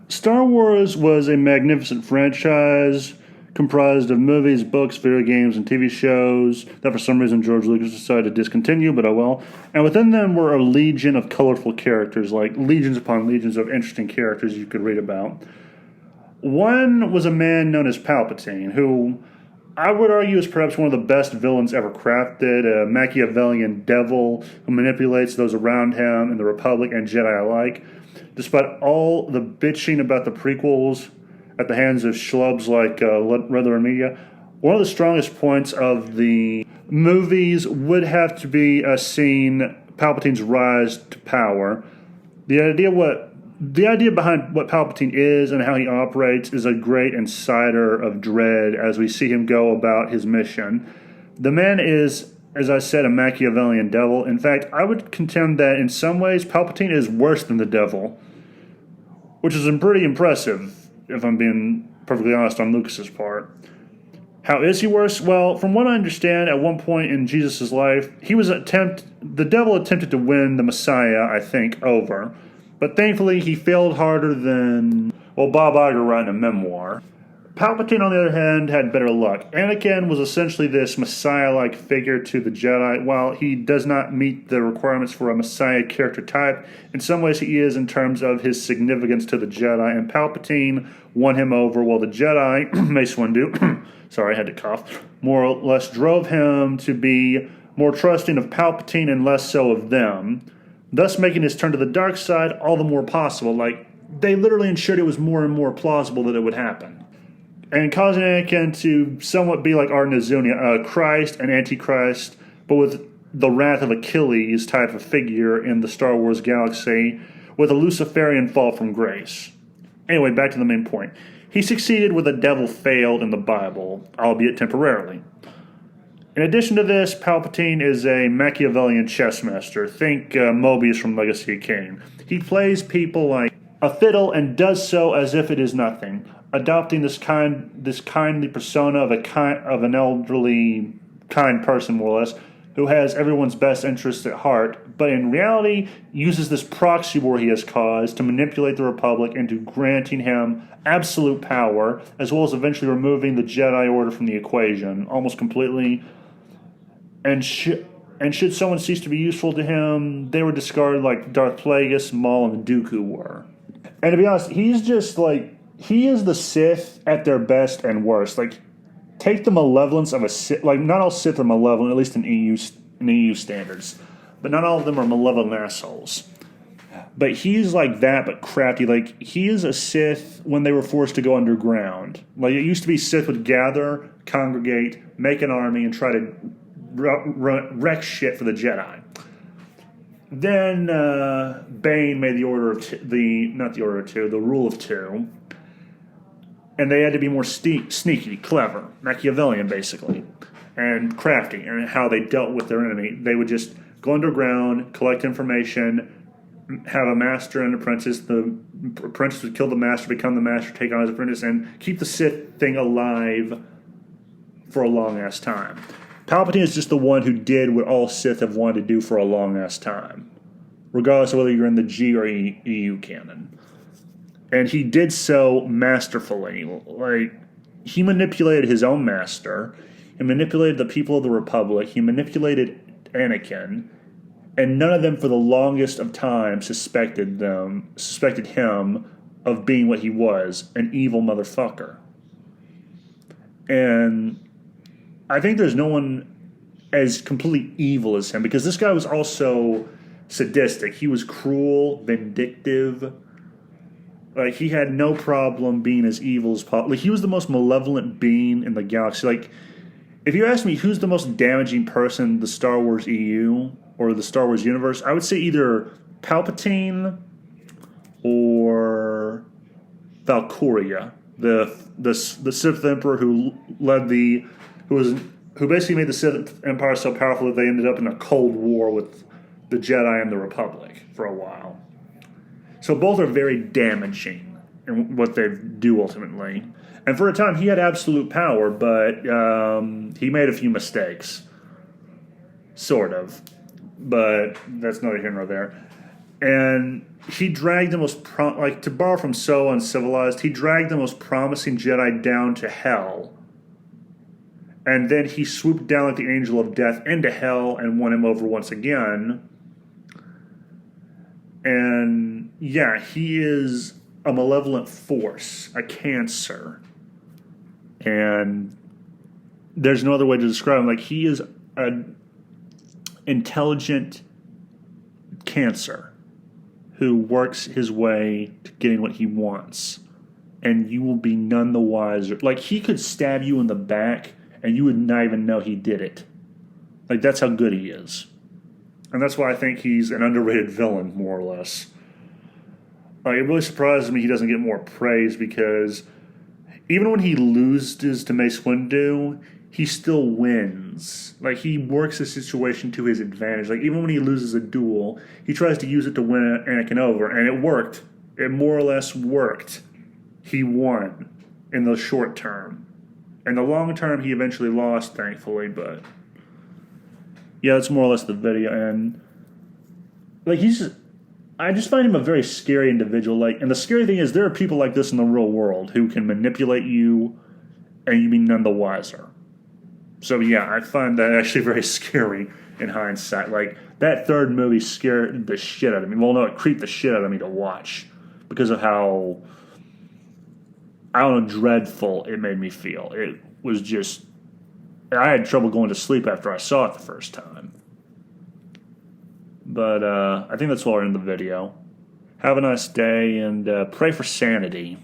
Star Wars was a magnificent franchise comprised of movies, books, video games, and TV shows that for some reason George Lucas decided to discontinue, but oh well. And within them were a legion of colorful characters, like legions upon legions of interesting characters you could read about. One was a man known as Palpatine, who I would argue is perhaps one of the best villains ever crafted, a Machiavellian devil who manipulates those around him in the Republic and Jedi alike. Despite all the bitching about the prequels at the hands of schlubs like Red Letter Media, one of the strongest points of the movies would have to be seeing Palpatine's rise to power. The idea behind what Palpatine is and how he operates is a great inciter of dread as we see him go about his mission. The man is, as I said, a Machiavellian devil. In fact, I would contend that in some ways Palpatine is worse than the devil, which is pretty impressive, if I'm being perfectly honest on Lucas's part. How is he worse? Well, from what I understand, at one point in Jesus' life, the devil attempted to win the Messiah, I think, over. But thankfully, he failed harder than, Bob Iger writing a memoir. Palpatine, on the other hand, had better luck. Anakin was essentially this Messiah-like figure to the Jedi. While he does not meet the requirements for a Messiah character type, in some ways he is in terms of his significance to the Jedi, and Palpatine won him over, while the Jedi, Mace Windu, sorry, I had to cough, more or less drove him to be more trusting of Palpatine and less so of them, thus making his turn to the dark side all the more possible. Like, they literally ensured it was more and more plausible that it would happen. And causing Anakin to somewhat be like Arnazunia, Christ and Antichrist, but with the wrath of Achilles type of figure in the Star Wars galaxy, with a Luciferian fall from grace. Anyway, back to the main point. He succeeded where the devil failed in the Bible, albeit temporarily. In addition to this, Palpatine is a Machiavellian chess master. Think Mobius from Legacy of Kain. He plays people like a fiddle and does so as if it is nothing, adopting this kindly persona of an elderly, kind person, more or less, who has everyone's best interests at heart, but in reality uses this proxy war he has caused to manipulate the Republic into granting him absolute power, as well as eventually removing the Jedi Order from the equation, almost completely. And should someone cease to be useful to him, they were discarded like Darth Plagueis, Maul, and Dooku were. And to be honest, he is the Sith at their best and worst. Like, take the malevolence of a Sith. Like, not all Sith are malevolent, at least in EU standards. But not all of them are malevolent assholes. But he's like that, but crafty. Like, he is a Sith when they were forced to go underground. Like, it used to be Sith would gather, congregate, make an army, and try to wreck shit for the Jedi. Then Bane made the the Rule of Two, and they had to be more sneaky, clever, Machiavellian, basically, and crafty, and how they dealt with their enemy. They would just go underground, collect information, have a master and an apprentice. The apprentice would kill the master, become the master, take on his apprentice, and keep the Sith thing alive for a long-ass time. Palpatine is just the one who did what all Sith have wanted to do for a long-ass time, regardless of whether you're in the G or EU canon. And he did so masterfully. Like, he manipulated his own master, he manipulated the people of the Republic, he manipulated Anakin, and none of them for the longest of time suspected him of being what he was, an evil motherfucker. And I think there's no one as completely evil as him, because this guy was also sadistic. He was cruel, vindictive. Like, he had no problem being as evil as possible. Like, he was the most malevolent being in the galaxy. Like, if you ask me who's the most damaging person in the Star Wars EU or the Star Wars universe, I would say either Palpatine or Valkyria, the Sith Emperor who basically made the Sith Empire so powerful that they ended up in a cold war with the Jedi and the Republic for a while. So both are very damaging in what they do ultimately. And for a time, he had absolute power, but he made a few mistakes. Sort of. But that's neither here nor there. And he dragged the most, to borrow from So Uncivilized, he dragged the most promising Jedi down to hell. And then he swooped down like the angel of death into hell and won him over once again. And yeah, he is a malevolent force, a cancer. And there's no other way to describe him. Like, he is an intelligent cancer who works his way to getting what he wants. And you will be none the wiser. Like, he could stab you in the back and you would not even know he did it. Like, that's how good he is. And that's why I think he's an underrated villain, more or less. Like, it really surprises me he doesn't get more praise, because even when he loses to Mace Windu, he still wins. Like, he works the situation to his advantage. Like, even when he loses a duel, he tries to use it to win Anakin over, and it worked. It more or less worked. He won in the short term. In the long term, he eventually lost, thankfully, but yeah, that's more or less the video. And like, I just find him a very scary individual. Like, and the scary thing is, there are people like this in the real world who can manipulate you and you be none the wiser. So yeah, I find that actually very scary in hindsight. Like, that third movie scared the shit out of me. Well, no, it creeped the shit out of me to watch because of how, I don't know, dreadful it made me feel. It was just, I had trouble going to sleep after I saw it the first time. But I think that's all in the video. Have a nice day, and pray for sanity.